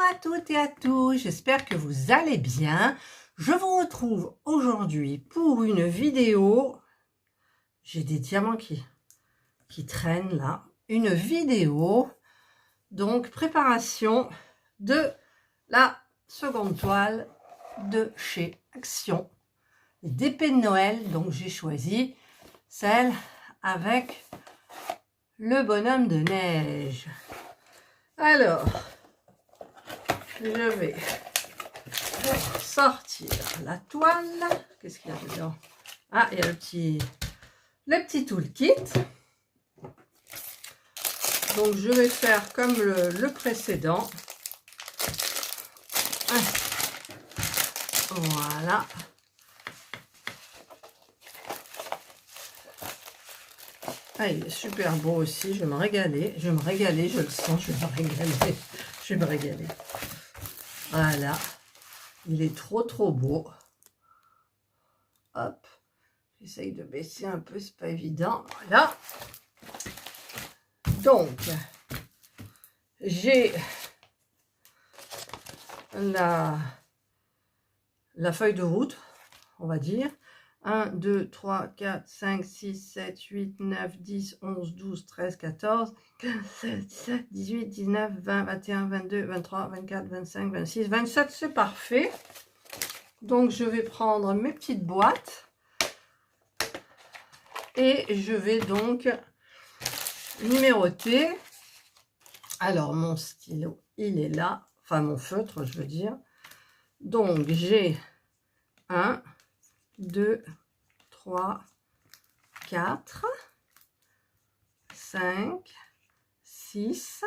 à toutes et à tous, j'espère que vous allez bien. Je vous retrouve aujourd'hui pour une vidéo. J'ai des diamants qui traînent là. Une vidéo, donc préparation de la seconde toile de chez Action. D'épée de Noël, donc j'ai choisi celle avec le bonhomme de neige. Alors, je vais sortir la toile. Qu'est-ce qu'il y a dedans? Ah, il y a le petit toolkit. Donc, je vais faire comme le précédent. Voilà. Ah, il est super beau aussi. Je vais me régaler. Je vais me régaler. Je le sens. Je vais me régaler. Je vais me régaler. Voilà. Il est trop beau. Hop. J'essaye de baisser un peu. C'est pas évident. Voilà. Donc, j'ai la feuille de route, on va dire. 1, 2, 3, 4, 5, 6, 7, 8, 9, 10, 11, 12, 13, 14, 15, 16, 17, 18, 19, 20, 21, 22, 23, 24, 25, 26, 27, c'est parfait. Donc, je vais prendre mes petites boîtes et je vais donc numéroter. Alors, mon stylo, il est là. Enfin, mon feutre, je veux dire. Donc, j'ai 1, 2, 3, 4, 5, 6,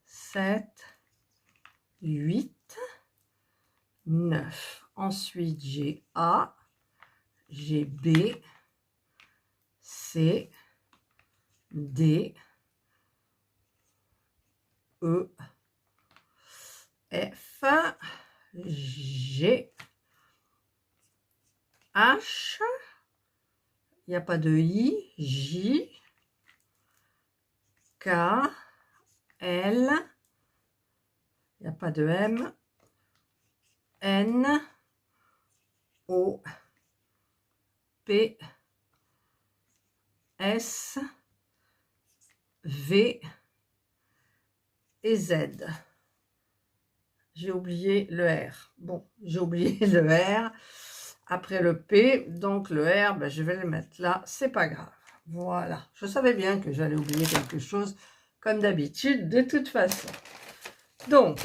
7, 8, 9. Ensuite, j'ai A, j'ai B, C, D, E, F, G, H, il n'y a pas de I, J, K, L, il n'y a pas de M, N, O, P, S, V et Z. J'ai oublié le R. Bon, j'ai oublié le R après le P, donc le R, ben, je vais le mettre là, c'est pas grave. Voilà, je savais bien que j'allais oublier quelque chose, comme d'habitude, de toute façon. Donc,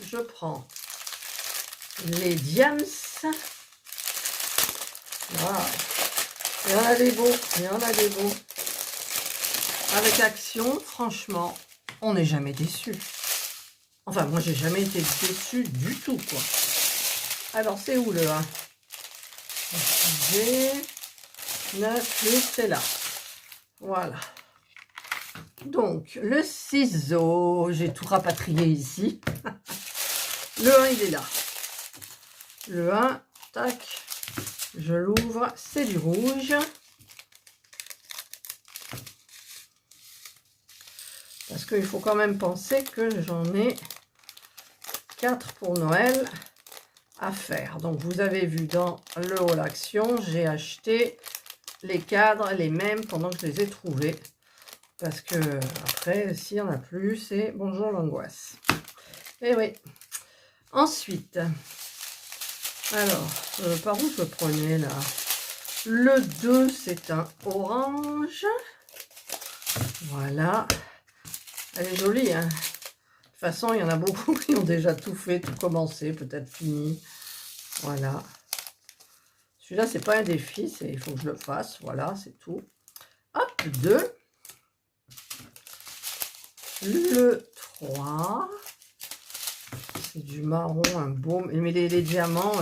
je prends les diams. Wow. Il y en a des beaux, il y en a des beaux. Avec Action, franchement, on n'est jamais déçu. Enfin, moi, j'ai jamais été déçue du tout, quoi. Alors, c'est où le 1? J'ai 9, 8, c'est là. Voilà. Donc, le ciseau, j'ai tout rapatrié ici. Le 1, il est là. Le 1, tac, je l'ouvre, c'est du rouge. Parce qu'il faut quand même penser que j'en ai 4 pour Noël à faire. Donc, vous avez vu dans le haul Action, j'ai acheté les cadres, les mêmes, pendant que je les ai trouvés. Parce que, après, s'il n'y en a plus, c'est bonjour l'angoisse. Et oui. Ensuite, alors, par où je prenais là? Le 2, c'est un orange. Voilà. Elle est jolie, hein. De toute façon, il y en a beaucoup qui ont déjà tout fait, tout commencé, peut-être fini. Voilà. Celui-là, c'est pas un défi, il faut que je le fasse. Voilà, c'est tout. Hop, 2. Le 3. C'est du marron, un beau. Mais les diamants,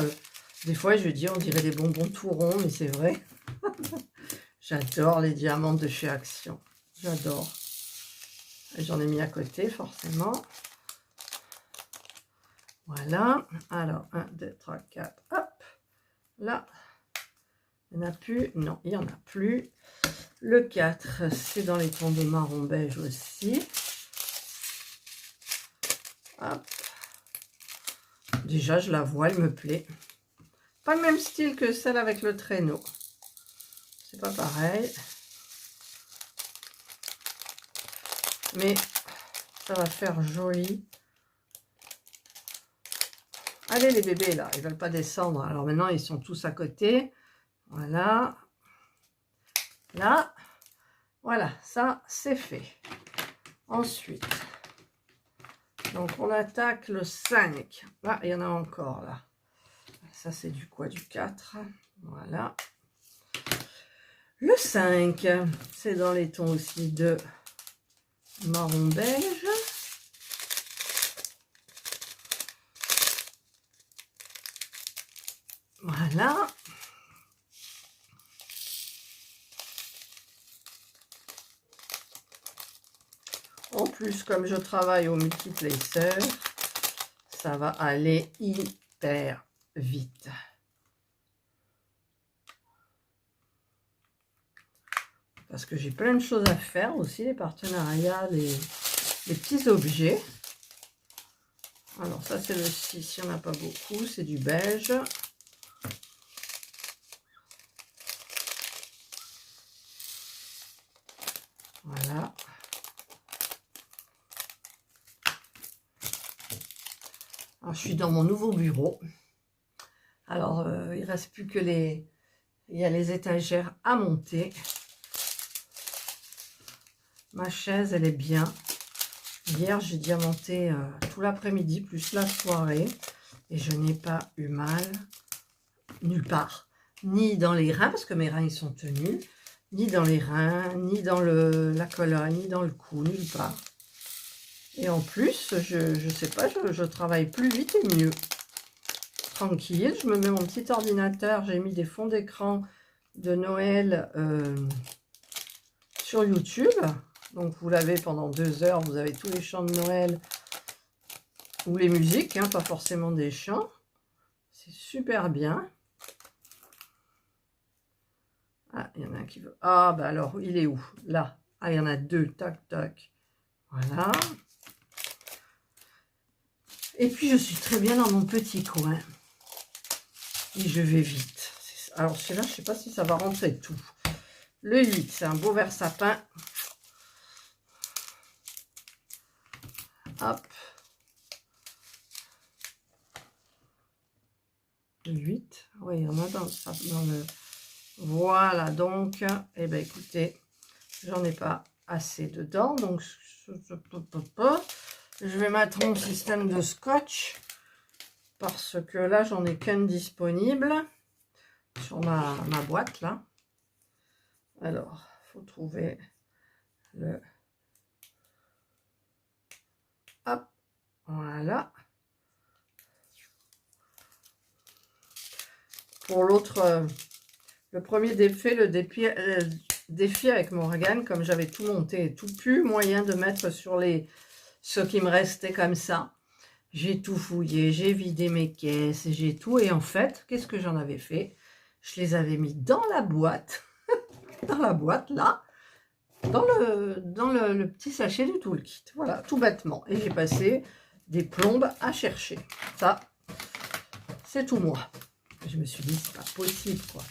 des fois, je dis, on dirait des bonbons tout ronds, mais c'est vrai. J'adore les diamants de chez Action. J'adore. J'en ai mis à côté, forcément. Voilà. Alors, 1, 2, 3, 4. Hop. Là. Il n'y en a plus. Non, il n'y en a plus. Le 4, c'est dans les tons de marron beige aussi. Hop. déjà, je la vois, elle me plaît. Pas le même style que celle avec le traîneau. C'est pas pareil. Mais ça va faire joli. Allez les bébés là, ils veulent pas descendre. Alors maintenant, ils sont tous à côté. Voilà. Là. Voilà, ça c'est fait. Ensuite, donc on attaque le 5. Là, il y en a encore là. Ça c'est du quoi? Du 4. Voilà. Le 5, c'est dans les tons aussi de marron beige. Voilà. En plus, comme je travaille au multiplacer, ça va aller hyper vite. Parce que j'ai plein de choses à faire aussi, les partenariats, les petits objets. Alors ça c'est le 6, il n'y en a pas beaucoup, c'est du beige. Voilà. Alors, je suis dans mon nouveau bureau. Alors, il ne reste plus que il y a les étagères à monter. Ma chaise, elle est bien. Hier, j'ai diamanté tout l'après-midi, plus la soirée. Et je n'ai pas eu mal nulle part. Ni dans les reins, parce que mes reins, ils sont tenus. Ni dans les reins, ni dans la colonne, ni dans le cou, nulle part. Et en plus, je sais pas, je travaille plus vite et mieux. Tranquille, je me mets mon petit ordinateur. J'ai mis des fonds d'écran de Noël sur YouTube. Donc, vous l'avez pendant 2 heures. Vous avez tous les chants de Noël ou les musiques, hein, pas forcément des chants. C'est super bien. Ah, il y en a un qui veut. Ah, bah alors, il est où? Là. Ah, il y en a 2. Tac, tac. Voilà. Et puis, je suis très bien dans mon petit coin. Et je vais vite. Alors, celui-là, je ne sais pas si ça va rentrer tout. Le 8, c'est un beau vert sapin. Hop. Le 8. Oui, il y en a dans le... Voilà, donc, eh bien, écoutez, j'en ai pas assez dedans. Donc, je vais mettre mon système de scotch. Parce que là, j'en ai qu'un disponible sur ma boîte, là. Alors, il faut trouver le... Hop, voilà. Pour l'autre, le premier défi, défi avec Morgane, comme j'avais tout monté et tout, plus moyen de mettre sur ce qui me restait comme ça. J'ai tout fouillé, j'ai vidé mes caisses, j'ai tout. Et en fait, qu'est-ce que j'en avais fait? Je les avais mis dans la boîte, dans la boîte, là, dans le petit sachet du toolkit. Voilà, tout bêtement. Et j'ai passé des plombes à chercher. Ça, c'est tout moi. Je me suis dit, c'est pas possible, quoi.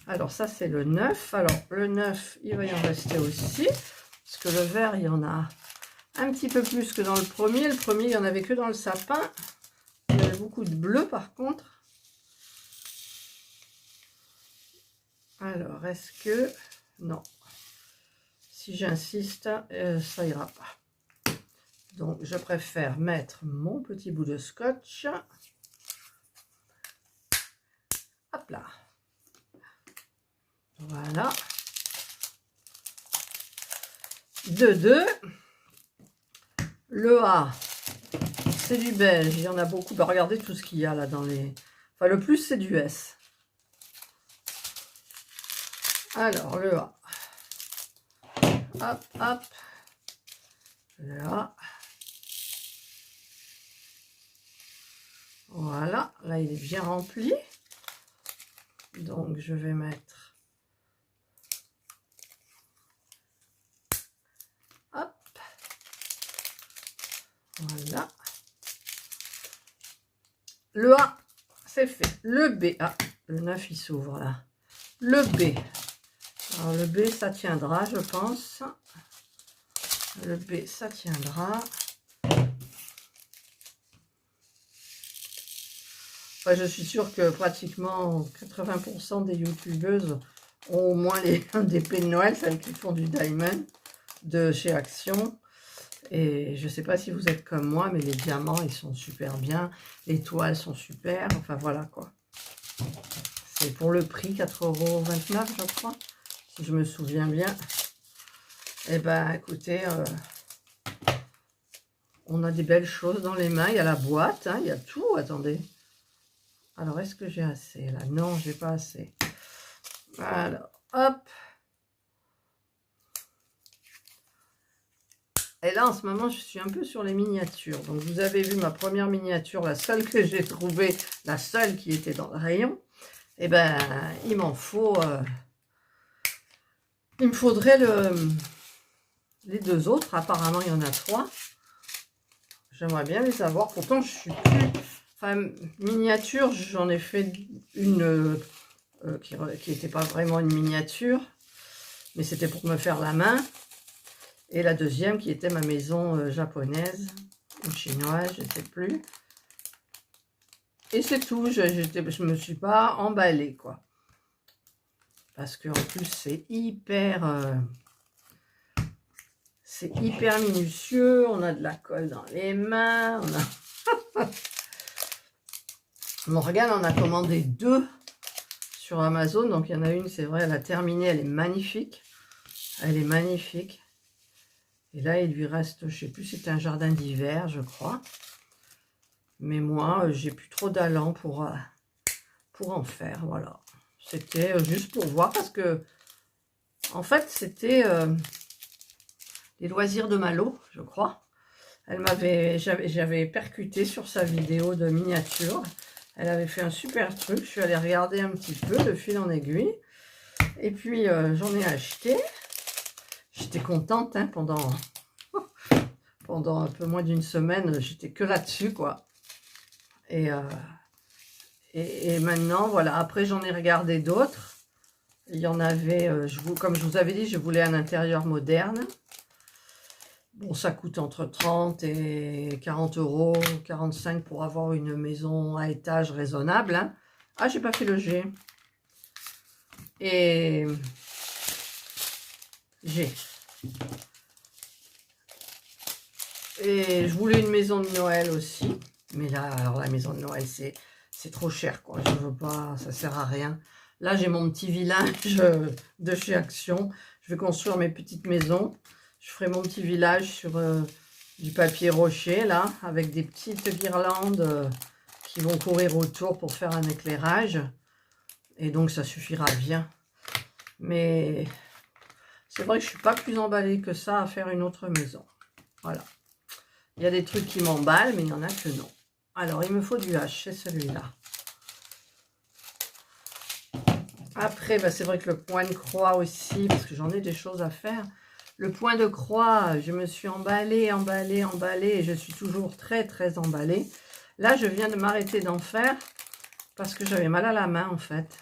Alors, ça, c'est le 9. Alors, le 9, il va y en rester aussi. Parce que le vert, il y en a un petit peu plus que dans le premier. Le premier, il n'y en avait que dans le sapin. Il y avait beaucoup de bleu, par contre. Alors, est-ce que... Non. Si j'insiste, ça ira pas. Donc, je préfère mettre mon petit bout de scotch. Hop là. Voilà. 2. Le A, c'est du beige. Il y en a beaucoup. Bah, regardez tout ce qu'il y a là dans les... Enfin, le plus, c'est du S. Alors, le A. Hop, hop. Le A. Voilà. Là, il est bien rempli. Donc, je vais mettre... Hop. Voilà. Le A, c'est fait. Le B, ah, le 9, il s'ouvre là. Le B. Alors, le B, ça tiendra, je pense. Le B, ça tiendra. Enfin, je suis sûre que pratiquement 80% des youtubeuses ont au moins des épées de Noël, celles qui font du diamond de chez Action. Et je ne sais pas si vous êtes comme moi, mais les diamants, ils sont super bien. Les toiles sont super. Enfin, voilà quoi. C'est pour le prix, 4,29 €, je crois, si je me souviens bien. Eh ben, écoutez, on a des belles choses dans les mains. Il y a la boîte, hein, il y a tout. Attendez. Alors, est-ce que j'ai assez là? Non, j'ai pas assez. Alors, hop. Et là, en ce moment, je suis un peu sur les miniatures. Donc, vous avez vu ma première miniature, la seule que j'ai trouvée, la seule qui était dans le rayon. Eh ben, il m'en faut... il me faudrait les deux autres. Apparemment, il y en a 3. J'aimerais bien les avoir. Pourtant, je suis plus... Enfin, miniature, j'en ai fait une qui n'était pas vraiment une miniature. Mais c'était pour me faire la main. Et la deuxième qui était ma maison japonaise ou chinoise, je ne sais plus. Et c'est tout. Je ne me suis pas emballée, quoi. Parce qu'en plus, c'est hyper minutieux. On a de la colle dans les mains. Morgane en a commandé 2 sur Amazon. Donc, il y en a une, c'est vrai, elle a terminé. Elle est magnifique. Elle est magnifique. Et là, il lui reste, je ne sais plus, c'était un jardin d'hiver, je crois. Mais moi, j'ai plus trop d'allant pour en faire, voilà. C'était juste pour voir parce que, en fait, c'était les loisirs de Malo, je crois. J'avais percuté sur sa vidéo de miniature. Elle avait fait un super truc. Je suis allée regarder un petit peu de fil en aiguille. Et puis, j'en ai acheté. J'étais contente, hein, pendant un peu moins d'une semaine. J'étais que là-dessus, quoi. Et maintenant, voilà. Après, j'en ai regardé d'autres. Il y en avait, comme je vous avais dit, je voulais un intérieur moderne. Bon, ça coûte entre 30 et 40 €, 45 pour avoir une maison à étage raisonnable. Hein. Ah, j'ai pas fait le G. Et G. Et je voulais une maison de Noël aussi. Mais là, alors la maison de Noël, c'est trop cher, quoi. Je veux pas, ça sert à rien. Là, j'ai mon petit village de chez Action. Je vais construire mes petites maisons. Je ferai mon petit village sur du papier rocher, là, avec des petites guirlandes qui vont courir autour pour faire un éclairage. Et donc, ça suffira bien. Mais c'est vrai que je ne suis pas plus emballée que ça à faire une autre maison. Voilà. Il y a des trucs qui m'emballent, mais il n'y en a que non. Alors, il me faut du H, c'est celui-là. Après, bah, c'est vrai que le point de croix aussi, parce que j'en ai des choses à faire. Le point de croix, je me suis emballée, et je suis toujours très, très emballée. Là, je viens de m'arrêter d'en faire parce que j'avais mal à la main, en fait.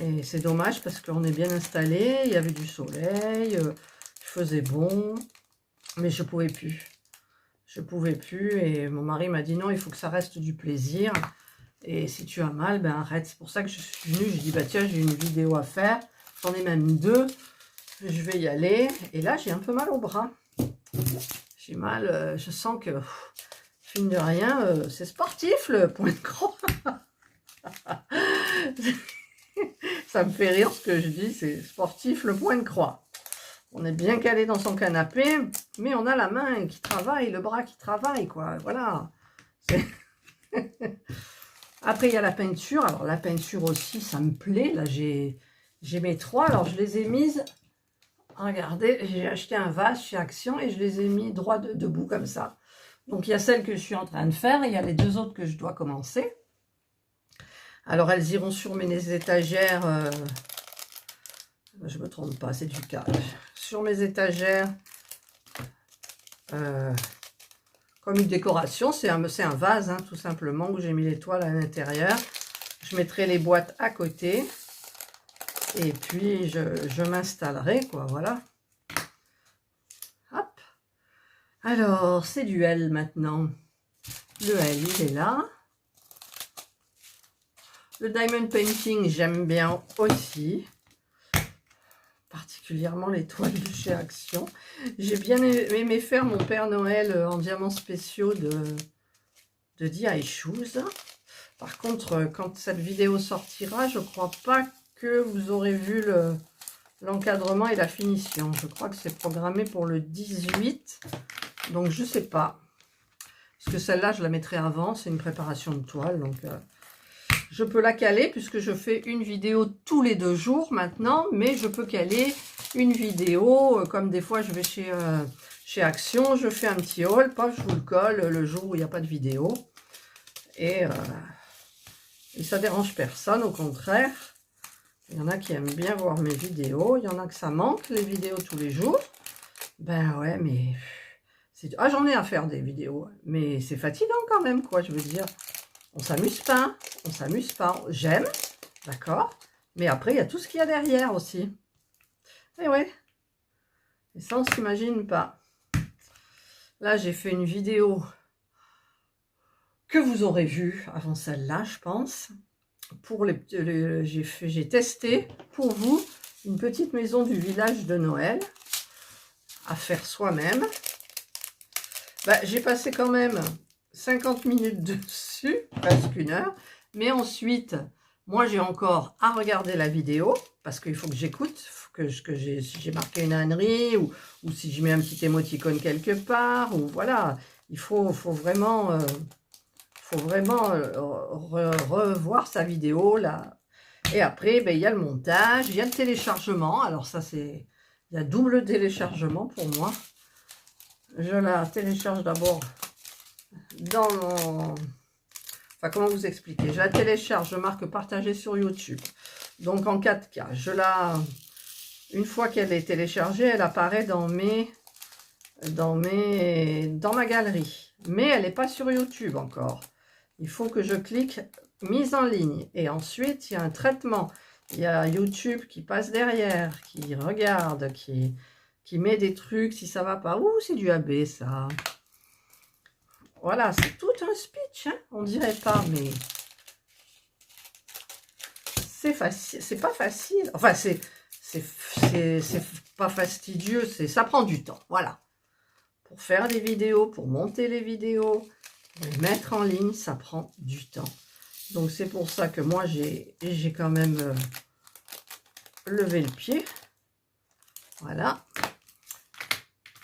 Et c'est dommage parce qu'on est bien installé, il y avait du soleil, il faisait bon, mais je pouvais plus. Je pouvais plus et mon mari m'a dit non, il faut que ça reste du plaisir. Et si tu as mal, ben arrête. C'est pour ça que je suis venue, je dis bah tiens, j'ai une vidéo à faire. J'en ai même 2. Je vais y aller. Et là, j'ai un peu mal au bras. J'ai mal, je sens que, fine de rien, c'est sportif le point de croix. Ça me fait rire ce que je dis, c'est sportif le point de croix. On est bien calé dans son canapé, mais on a la main qui travaille, le bras qui travaille, quoi. Voilà. Après, il y a la peinture. Alors, la peinture aussi, ça me plaît. Là, j'ai mes 3. Alors, je les ai mises. Regardez, j'ai acheté un vase chez Action et je les ai mis droit debout comme ça. Donc, il y a celle que je suis en train de faire et il y a les 2 autres que je dois commencer. Alors, elles iront sur mes étagères. Je ne me trompe pas, c'est du câble. Sur mes étagères comme une décoration. C'est un vase, hein, tout simplement, où j'ai mis l'étoile à l'intérieur. Je mettrai les boîtes à côté. Et puis, je m'installerai, quoi, voilà. Hop. Alors, c'est du L maintenant. Le L, il est là. Le Diamond Painting, j'aime bien aussi. Particulièrement l'étoile de chez Action. J'ai bien aimé faire mon Père Noël en diamants spéciaux de DI Shoes. Par contre, quand cette vidéo sortira, je ne crois pas que vous aurez vu l'encadrement et la finition. Je crois que c'est programmé pour le 18. Donc, je ne sais pas. Parce que celle-là, je la mettrai avant. C'est une préparation de toile. Donc, je peux la caler puisque je fais une vidéo tous les 2 jours maintenant. Mais je peux caler une vidéo. Comme des fois, je vais chez Action. Je fais un petit haul. Paf, je vous le colle le jour où il n'y a pas de vidéo. Et ça dérange personne. Au contraire. Il y en a qui aiment bien voir mes vidéos. Il y en a que ça manque, les vidéos tous les jours. Ben ouais, mais... Ah, j'en ai à faire des vidéos. Mais c'est fatigant quand même, quoi, je veux dire. On s'amuse pas. On s'amuse pas. J'aime, d'accord. Mais après, il y a tout ce qu'il y a derrière aussi. Et ouais. Et ça, on ne s'imagine pas. Là, j'ai fait une vidéo que vous aurez vue avant celle-là, je pense. Pour j'ai testé pour vous une petite maison du village de Noël à faire soi-même. J'ai passé quand même 50 minutes dessus, presque 1 heure. Mais ensuite, moi j'ai encore à regarder la vidéo parce qu'il faut que j'écoute, si j'ai marqué une ânerie ou si je mets un petit émoticône quelque part, ou voilà, il faut vraiment... revoir sa vidéo là. Et après, il y a le montage, il y a le téléchargement. Alors ça, il y a double téléchargement pour moi. Je la télécharge d'abord dans mon... Enfin, comment vous expliquer? Je la télécharge, je marque partager sur YouTube. Donc en 4K. Une fois qu'elle est téléchargée, elle apparaît dans ma galerie. Mais elle n'est pas sur YouTube encore. Il faut que je clique mise en ligne. Et ensuite, il y a un traitement. Il y a YouTube qui passe derrière, qui regarde, qui met des trucs si ça va pas. Ouh, c'est du AB, ça. Voilà, c'est tout un speech. Hein, on dirait pas, mais c'est facile. C'est pas facile. Enfin, c'est pas fastidieux. Ça prend du temps. Voilà. Pour faire des vidéos, pour monter les vidéos, les mettre en ligne, ça prend du temps. Donc c'est pour ça que moi j'ai quand même levé le pied. Voilà.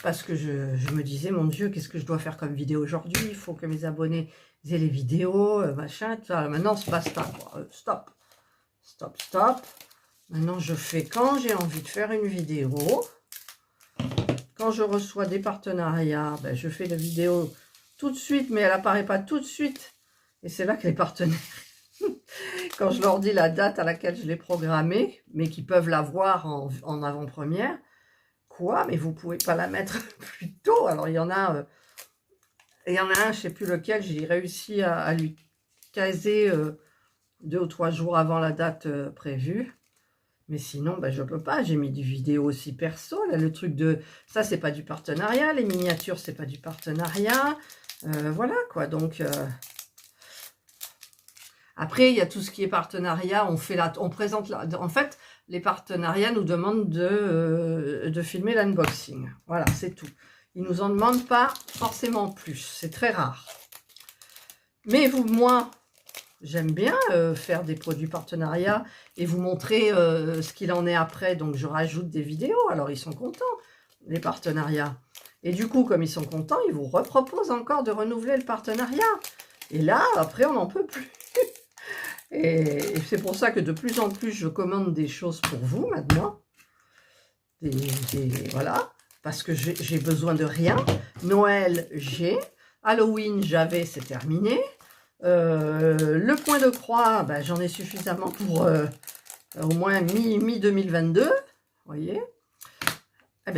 Parce que je me disais, mon Dieu, qu'est-ce que je dois faire comme vidéo aujourd'hui? Il faut que mes abonnés aient les vidéos, machin. Maintenant, basta. Stop. Stop, stop. Maintenant, je fais quand j'ai envie de faire une vidéo. Quand je reçois des partenariats, je fais la vidéo tout de suite, mais elle apparaît pas tout de suite. Et c'est là que les partenaires, quand je leur dis la date à laquelle je l'ai programmée, mais qui peuvent la voir en avant-première, quoi? Mais vous pouvez pas la mettre plus tôt. Alors, il y en a un, je sais plus lequel, j'ai réussi à lui caser 2 ou 3 jours avant la date prévue. Mais sinon, je peux pas. J'ai mis des vidéos aussi perso. Là, le truc de... Ça, c'est pas du partenariat. Les miniatures, c'est pas du partenariat. Voilà, quoi. Donc, après, il y a tout ce qui est partenariat. On présente... En fait, les partenariats nous demandent de filmer l'unboxing. Voilà, c'est tout. Ils nous en demandent pas forcément plus. C'est très rare. Mais moi... J'aime bien faire des produits partenariats et vous montrer ce qu'il en est après. Donc, je rajoute des vidéos. Alors, ils sont contents, les partenariats. Et du coup, comme ils sont contents, ils vous reproposent encore de renouveler le partenariat. Et là, après, on n'en peut plus. Et c'est pour ça que de plus en plus, je commande des choses pour vous maintenant. Voilà. Parce que j'ai besoin de rien. Noël, j'ai. Halloween, j'avais, c'est terminé. Le point de croix, j'en ai suffisamment pour au moins mi-2022, vous voyez.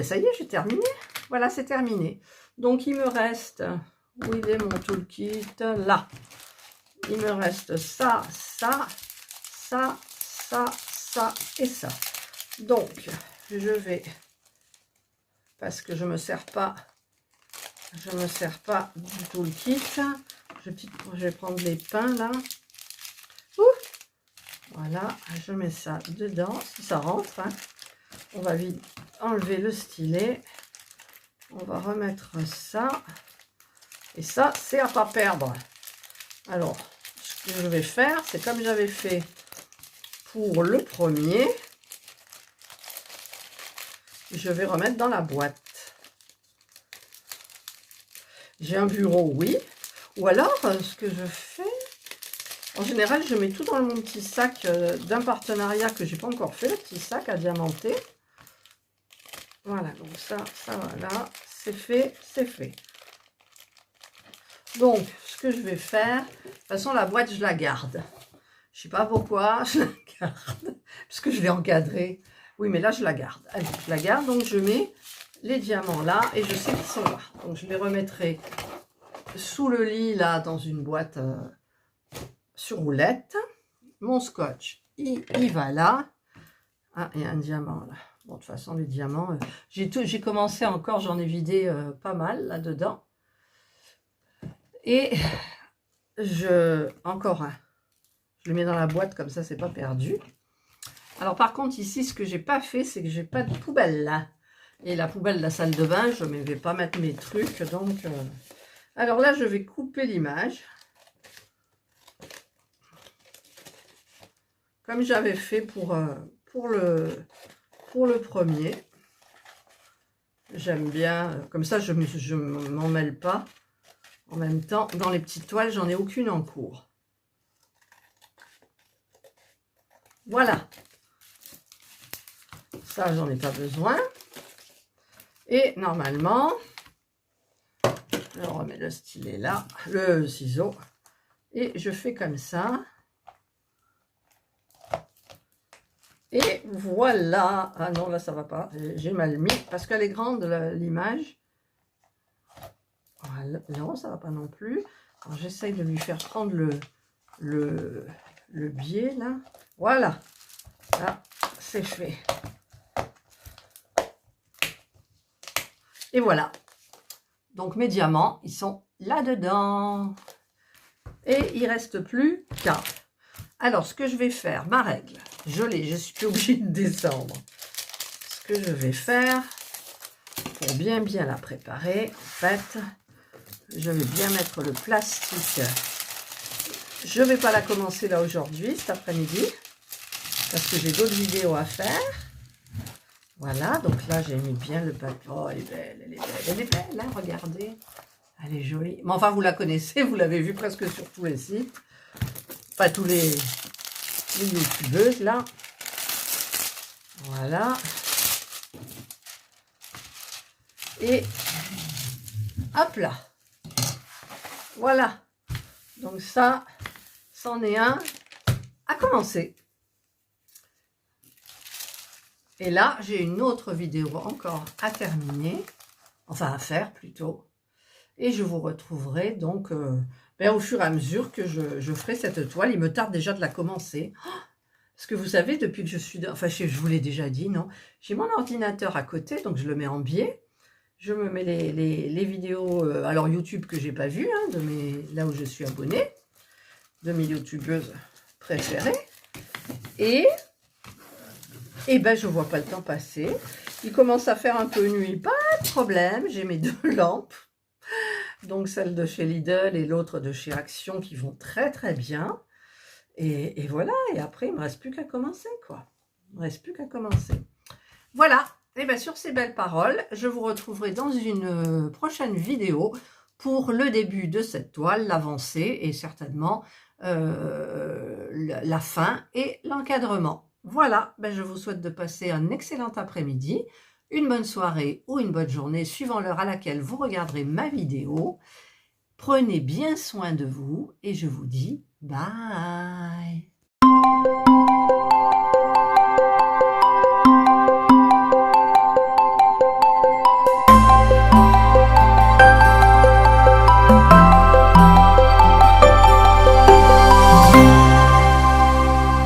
Ça y est, j'ai terminé. Voilà, c'est terminé. Donc, il me reste, Où il est mon toolkit? Là. Il me reste ça, ça, ça, ça, ça et ça. Donc, je vais, parce que je me sers pas du toolkit. Je vais prendre les pains là. Ouh, voilà, je mets ça dedans, si ça rentre. Hein. On va vite enlever le stylet. On va remettre ça. Et ça, c'est à pas perdre. Alors, ce que je vais faire, c'est comme j'avais fait pour le premier. Je vais remettre dans la boîte. J'ai un bureau, oui. Ou alors, ce que je fais, en général, je mets tout dans mon petit sac d'un partenariat que j'ai pas encore fait, le petit sac à diamanter. Voilà, donc ça voilà, c'est fait, c'est fait. Donc, ce que je vais faire, de toute façon, la boîte, je la garde. Je sais pas pourquoi, je la garde, parce que je vais encadrer. Oui, mais là, je la garde. Allez, je la garde, donc je mets les diamants là, et je sais qu'ils sont là. Donc, je les remettrai sous le lit, là, dans une boîte sur roulette. Mon scotch, il va là. Ah, il y a un diamant là. Bon, de toute façon, les diamants, j'ai commencé encore, j'en ai vidé pas mal là-dedans. Et encore un. Je le mets dans la boîte, comme ça, c'est pas perdu. Alors, par contre, ici, ce que j'ai pas fait, c'est que j'ai pas de poubelle là. Et la poubelle de la salle de bain, je ne vais pas mettre mes trucs. Donc, alors là, je vais couper l'image. Comme j'avais fait pour le premier. J'aime bien. Comme ça, je ne m'en mêle pas. En même temps, dans les petites toiles, j'en ai aucune en cours. Voilà. Ça, j'en ai pas besoin. Et normalement, je remets le stylet là, le ciseau. Et je fais comme ça. Et voilà. Ah non, là, ça va pas. J'ai mal mis parce qu'elle est grande, l'image. Voilà. Non, ça va pas non plus. Alors, j'essaye de lui faire prendre le biais, là. Voilà. Là, c'est fait. Et voilà. Donc, mes diamants, ils sont là-dedans. Et il ne reste plus qu'un. Alors, ce que je vais faire, ma règle, je suis obligée de descendre. Ce que je vais faire, pour bien la préparer, en fait, je vais bien mettre le plastique. Je ne vais pas la commencer là aujourd'hui, cet après-midi, parce que j'ai d'autres vidéos à faire. Voilà, donc là, j'ai mis bien le papier. Oh, elle est belle, elle est belle, elle est belle, hein, regardez. Elle est jolie. Mais enfin, vous la connaissez, vous l'avez vue presque sur tous les sites. Pas tous les youtubeuses, là. Voilà. Et hop là. Voilà. Donc ça, c'en est un à commencer. Et là, j'ai une autre vidéo encore à terminer. Enfin, à faire plutôt. Et je vous retrouverai donc au fur et à mesure que je ferai cette toile. Il me tarde déjà de la commencer. Oh, parce que vous savez, depuis que je suis... Enfin, je vous l'ai déjà dit, non? J'ai mon ordinateur à côté, donc je le mets en biais. Je me mets les vidéos, alors YouTube que j'ai pas vues, hein, là où je suis abonnée, de mes youtubeuses préférées. Et ben, je vois pas le temps passer. Il commence à faire un peu nuit, pas de problème. J'ai mes deux lampes. Donc celle de chez Lidl et l'autre de chez Action qui vont très très bien. Et voilà, et après il ne me reste plus qu'à commencer, quoi. Il ne me reste plus qu'à commencer. Voilà, et bien sur ces belles paroles, je vous retrouverai dans une prochaine vidéo pour le début de cette toile, l'avancée et certainement la fin et l'encadrement. Voilà, ben je vous souhaite de passer un excellent après-midi, une bonne soirée ou une bonne journée, suivant l'heure à laquelle vous regarderez ma vidéo. Prenez bien soin de vous et je vous dis bye.